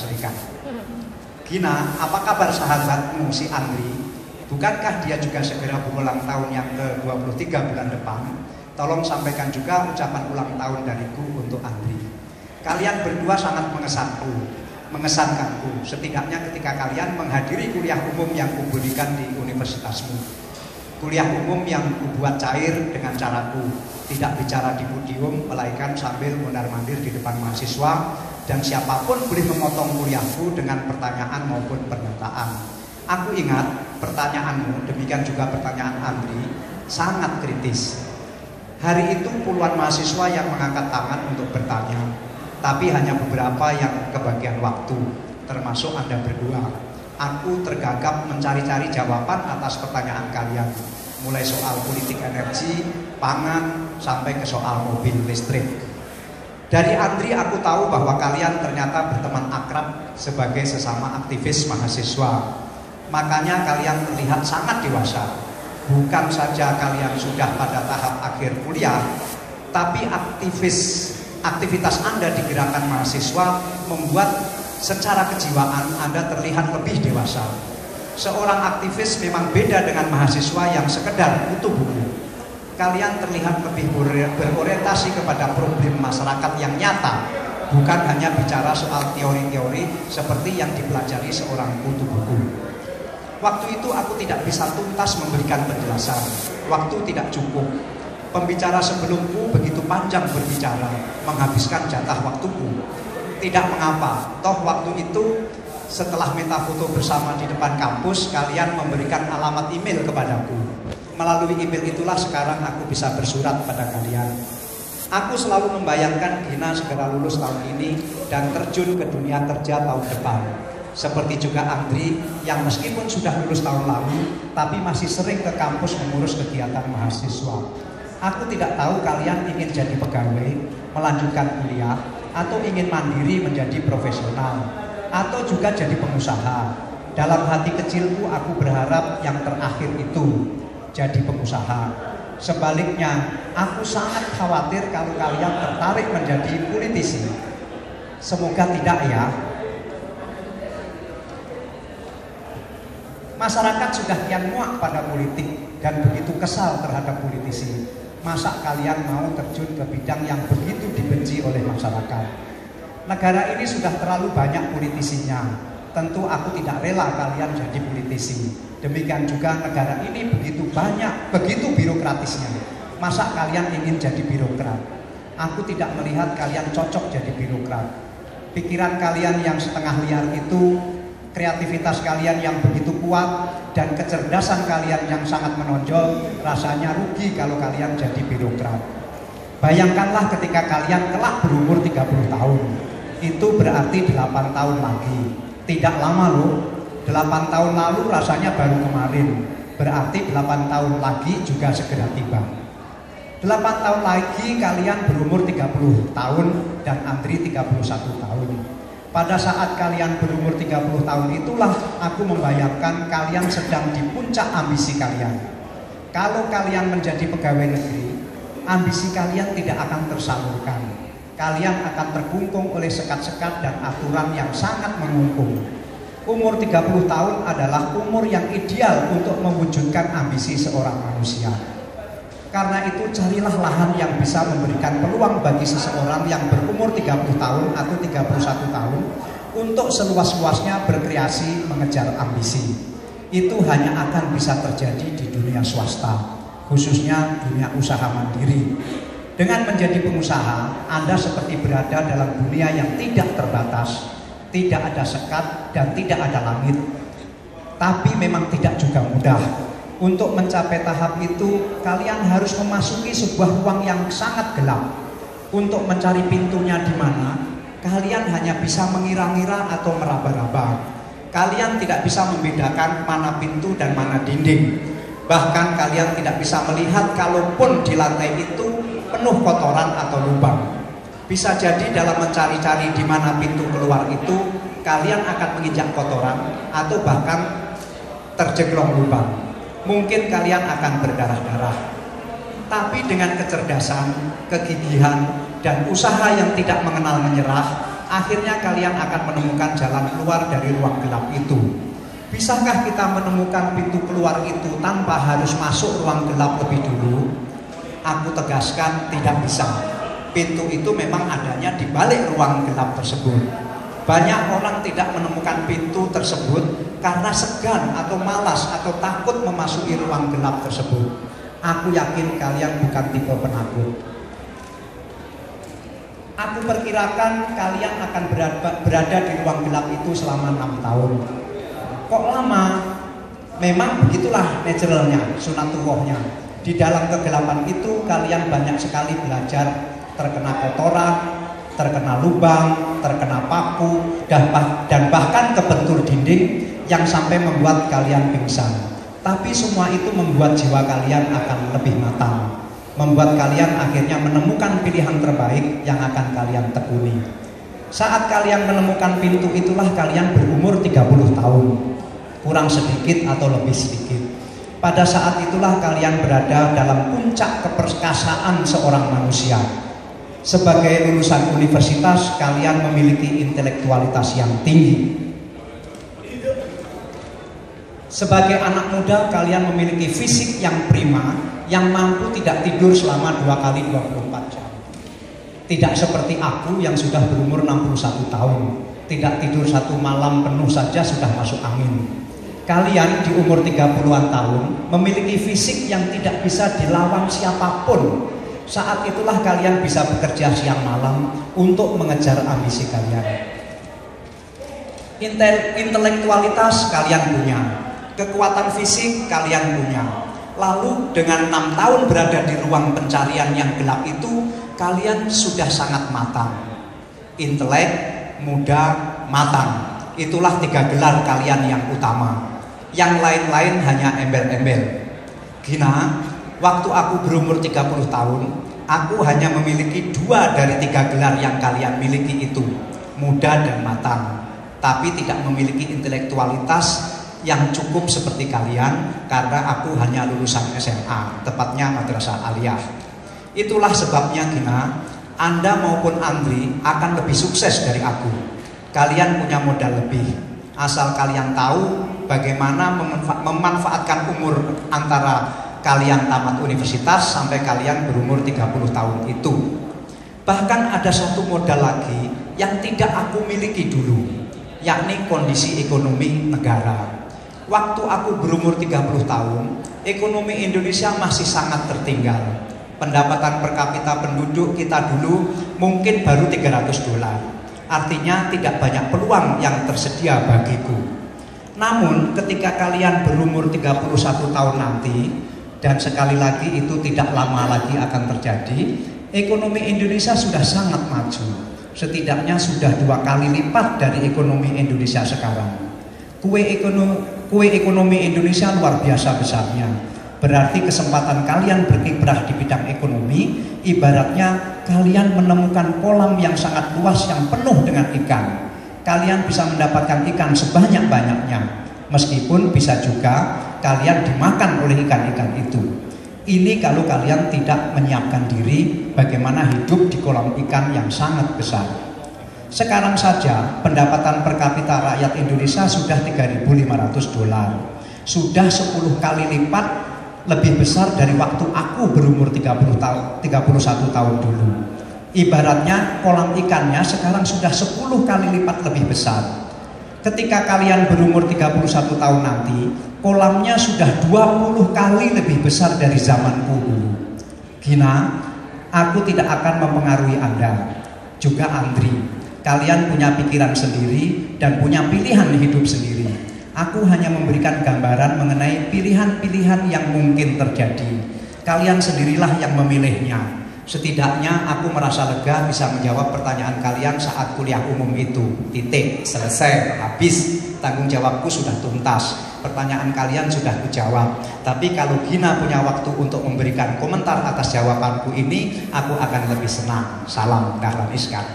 Serikat. Gina, apa kabar sahabatmu si Andri? Bukankah dia juga segera berulang tahun yang ke-23 bulan depan? Tolong sampaikan juga ucapan ulang tahun dariku untuk Andri. Kalian berdua sangat mengesankanku, setidaknya ketika kalian menghadiri kuliah umum yang kuberikan di universitasmu. Kuliah umum yang kubuat cair dengan caraku, tidak bicara di podium, melainkan sambil mondar-mandir di depan mahasiswa, dan siapapun boleh memotong kuliahku dengan pertanyaan maupun pernyataan. Aku ingat pertanyaanmu, demikian juga pertanyaan Andri, sangat kritis. Hari itu puluhan mahasiswa yang mengangkat tangan untuk bertanya, tapi hanya beberapa yang kebagian waktu, termasuk Anda berdua. Aku tergagap mencari-cari jawaban atas pertanyaan kalian, mulai soal politik energi, pangan, sampai ke soal mobil listrik. Dari Andri aku tahu bahwa kalian ternyata berteman akrab sebagai sesama aktivis mahasiswa. Makanya kalian terlihat sangat dewasa. Bukan saja kalian sudah pada tahap akhir kuliah, tapi aktivitas Anda di gerakan mahasiswa membuat secara kejiwaan Anda terlihat lebih dewasa. Seorang aktivis memang beda dengan mahasiswa yang sekedar butuh buku. Kalian terlihat lebih berorientasi kepada problem masyarakat yang nyata, bukan hanya bicara soal teori-teori seperti yang dipelajari seorang butuh buku. Waktu itu aku tidak bisa tuntas memberikan penjelasan. Waktu tidak cukup. Pembicara sebelumku begitu panjang berbicara, menghabiskan jatah waktuku. Tidak mengapa, toh waktu itu setelah minta foto bersama di depan kampus, kalian memberikan alamat email kepadaku. Melalui email itulah sekarang aku bisa bersurat pada kalian. Aku selalu membayangkan Gina segera lulus tahun ini dan terjun ke dunia kerja tahun depan. Seperti juga Andri yang meskipun sudah lulus tahun lalu, tapi masih sering ke kampus mengurus kegiatan mahasiswa. Aku tidak tahu kalian ingin jadi pegawai, melanjutkan kuliah, atau ingin mandiri menjadi profesional, atau juga jadi pengusaha. Dalam hati kecilku aku berharap yang terakhir itu, jadi pengusaha. Sebaliknya, aku sangat khawatir kalau kalian tertarik menjadi politisi. Semoga tidak ya. Masyarakat sudah kian muak pada politik dan begitu kesal terhadap politisi. Masa kalian mau terjun ke bidang yang begitu dibenci oleh masyarakat? Negara ini sudah terlalu banyak politisinya. Tentu aku tidak rela kalian jadi politisi. Demikian juga negara ini begitu banyak, begitu birokratisnya. Masa kalian ingin jadi birokrat? Aku tidak melihat kalian cocok jadi birokrat. Pikiran kalian yang setengah liar itu, kreativitas kalian yang begitu kuat, dan kecerdasan kalian yang sangat menonjol, rasanya rugi kalau kalian jadi birokrat. Bayangkanlah ketika kalian kelak berumur 30 tahun, itu berarti 8 tahun lagi. Tidak lama loh, 8 tahun lalu rasanya baru kemarin, berarti 8 tahun lagi juga segera tiba. 8 tahun lagi kalian berumur 30 tahun dan Andri 31 tahun. Pada saat kalian berumur 30 tahun itulah aku membayangkan kalian sedang di puncak ambisi kalian. Kalau kalian menjadi pegawai negeri, ambisi kalian tidak akan tersalurkan. Kalian akan terkungkung oleh sekat-sekat dan aturan yang sangat mengungkung. Umur 30 tahun adalah umur yang ideal untuk mewujudkan ambisi seorang manusia. Karena itu carilah lahan yang bisa memberikan peluang bagi seseorang yang berumur 30 tahun atau 31 tahun untuk seluas-luasnya berkreasi mengejar ambisi. Itu hanya akan bisa terjadi di dunia swasta, khususnya dunia usaha mandiri. Dengan menjadi pengusaha, Anda seperti berada dalam dunia yang tidak terbatas, tidak ada sekat dan tidak ada langit. Tapi memang tidak juga mudah. Untuk mencapai tahap itu, kalian harus memasuki sebuah ruang yang sangat gelap. Untuk mencari pintunya di mana, kalian hanya bisa mengira-ngira atau meraba-raba. Kalian tidak bisa membedakan mana pintu dan mana dinding. Bahkan kalian tidak bisa melihat kalaupun di lantai itu penuh kotoran atau lubang. Bisa jadi dalam mencari-cari di mana pintu keluar itu, kalian akan menginjak kotoran atau bahkan terjeglong lubang. Mungkin kalian akan berdarah-darah. Tapi dengan kecerdasan, kegigihan, dan usaha yang tidak mengenal menyerah, akhirnya kalian akan menemukan jalan keluar dari ruang gelap itu. Bisakah kita menemukan pintu keluar itu tanpa harus masuk ruang gelap lebih dulu? Aku tegaskan tidak bisa. Pintu itu memang adanya di balik ruang gelap tersebut. Banyak orang tidak menemukan pintu tersebut karena segan atau malas atau takut memasuki ruang gelap tersebut. Aku yakin kalian bukan tipe penakut. Aku perkirakan kalian akan berada di ruang gelap itu selama 6 tahun. Kok lama? Memang begitulah naturalnya, sunatullahnya. Di dalam kegelapan itu kalian banyak sekali belajar terkena kotoran, terkena lubang, terkena paku, dan bahkan kebentur dinding yang sampai membuat kalian pingsan. Tapi semua itu membuat jiwa kalian akan lebih matang, membuat kalian akhirnya menemukan pilihan terbaik yang akan kalian tekuni. Saat kalian menemukan pintu itulah kalian berumur 30 tahun, kurang sedikit atau lebih sedikit. Pada saat itulah kalian berada dalam puncak keperkasaan seorang manusia. Sebagai lulusan universitas, kalian memiliki intelektualitas yang tinggi. Sebagai anak muda, kalian memiliki fisik yang prima, yang mampu tidak tidur selama 2 kali 24 jam. Tidak seperti aku yang sudah berumur 61 tahun. Tidak tidur 1 malam penuh saja sudah masuk angin. Kalian di umur 30-an tahun memiliki fisik yang tidak bisa dilawan siapapun. Saat itulah kalian bisa bekerja siang malam untuk mengejar ambisi kalian. Intelektualitas kalian punya, kekuatan fisik kalian punya. Lalu dengan 6 tahun berada di ruang pencarian yang gelap itu, kalian sudah sangat matang. Intelek, muda, matang. Itulah 3 gelar kalian yang utama. Yang lain-lain hanya embel-embel. Gina, waktu aku berumur 30 tahun, aku hanya memiliki 2 dari 3 gelar yang kalian miliki itu, muda dan matang. Tapi tidak memiliki intelektualitas yang cukup seperti kalian, karena aku hanya lulusan SMA, tepatnya Madrasah Aliyah. Itulah sebabnya Gina, Anda maupun Andri akan lebih sukses dari aku. Kalian punya modal lebih, asal kalian tahu bagaimana memanfaatkan umur antara kalian tamat universitas sampai kalian berumur 30 tahun itu. Bahkan ada satu modal lagi yang tidak aku miliki dulu, yakni kondisi ekonomi negara. Waktu aku berumur 30 tahun, ekonomi Indonesia masih sangat tertinggal. Pendapatan per kapita penduduk kita dulu mungkin baru $300. Artinya tidak banyak peluang yang tersedia bagiku. Namun ketika kalian berumur 31 tahun nanti, dan sekali lagi itu tidak lama lagi akan terjadi, ekonomi Indonesia sudah sangat maju. Setidaknya sudah 2 kali lipat dari ekonomi Indonesia sekarang. Kue ekonomi Indonesia luar biasa besarnya. Berarti kesempatan kalian berkiprah di bidang ekonomi ibaratnya kalian menemukan kolam yang sangat luas yang penuh dengan ikan. Kalian bisa mendapatkan ikan sebanyak-banyaknya. Meskipun bisa juga kalian dimakan oleh ikan-ikan itu. Ini kalau kalian tidak menyiapkan diri bagaimana hidup di kolam ikan yang sangat besar. Sekarang saja pendapatan per kapita rakyat Indonesia sudah $3.500. Sudah 10 kali lipat lebih besar dari waktu aku berumur 31 tahun dulu. Ibaratnya kolam ikannya sekarang sudah 10 kali lipat lebih besar. Ketika kalian berumur 31 tahun nanti, kolamnya sudah 20 kali lebih besar dari zamanku dulu. Gina, aku tidak akan mempengaruhi Anda, juga Andri. Kalian punya pikiran sendiri dan punya pilihan hidup sendiri. Aku hanya memberikan gambaran mengenai pilihan-pilihan yang mungkin terjadi. Kalian sendirilah yang memilihnya. Setidaknya aku merasa lega bisa menjawab pertanyaan kalian saat kuliah umum itu. Titik, selesai, habis. Tanggung jawabku sudah tuntas. Pertanyaan kalian sudah kujawab. Tapi kalau Gina punya waktu untuk memberikan komentar atas jawabanku ini, aku akan lebih senang. Salam Dahlan Iskan.